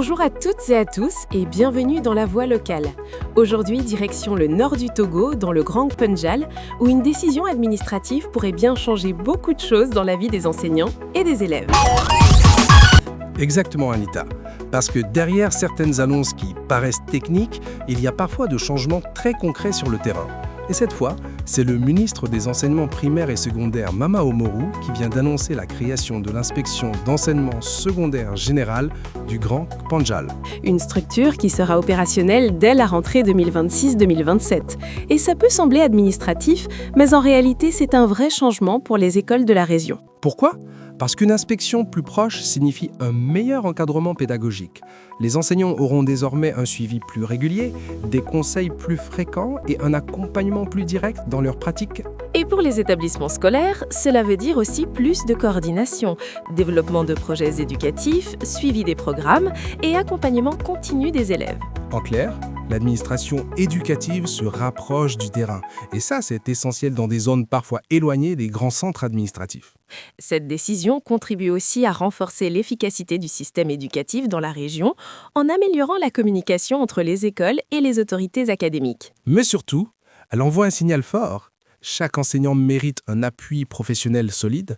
Bonjour à toutes et à tous et bienvenue dans La Voix locale. Aujourd'hui, direction le nord du Togo, dans le Grand Pendjal, où une décision administrative pourrait bien changer beaucoup de choses dans la vie des enseignants et des élèves. Exactement, Anita. Parce que derrière certaines annonces qui paraissent techniques, il y a parfois de changements très concrets sur le terrain. Et cette fois, c'est le ministre des Enseignements primaires et secondaires, Mama Omoru, qui vient d'annoncer la création de l'inspection d'enseignement secondaire général du Grand Pendjal. Une structure qui sera opérationnelle dès la rentrée 2026-2027. Et ça peut sembler administratif, mais en réalité, c'est un vrai changement pour les écoles de la région. Pourquoi ? Parce qu'une inspection plus proche signifie un meilleur encadrement pédagogique. Les enseignants auront désormais un suivi plus régulier, des conseils plus fréquents et un accompagnement plus direct dans leurs pratiques. Et pour les établissements scolaires, cela veut dire aussi plus de coordination, développement de projets éducatifs, suivi des programmes et accompagnement continu des élèves. En clair, l'administration éducative se rapproche du terrain. Et ça, c'est essentiel dans des zones parfois éloignées des grands centres administratifs. Cette décision contribue aussi à renforcer l'efficacité du système éducatif dans la région en améliorant la communication entre les écoles et les autorités académiques. Mais surtout, elle envoie un signal fort. Chaque enseignant mérite un appui professionnel solide.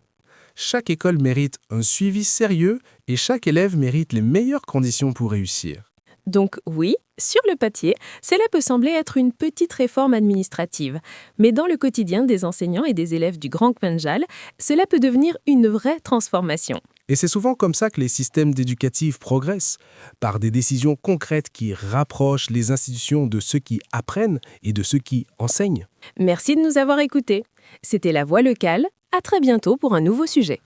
Chaque école mérite un suivi sérieux et chaque élève mérite les meilleures conditions pour réussir. Donc oui, sur le papier, cela peut sembler être une petite réforme administrative. Mais dans le quotidien des enseignants et des élèves du Grand Pendjal, cela peut devenir une vraie transformation. Et c'est souvent comme ça que les systèmes éducatifs progressent, par des décisions concrètes qui rapprochent les institutions de ceux qui apprennent et de ceux qui enseignent. Merci de nous avoir écoutés. C'était La Voix locale. À très bientôt pour un nouveau sujet.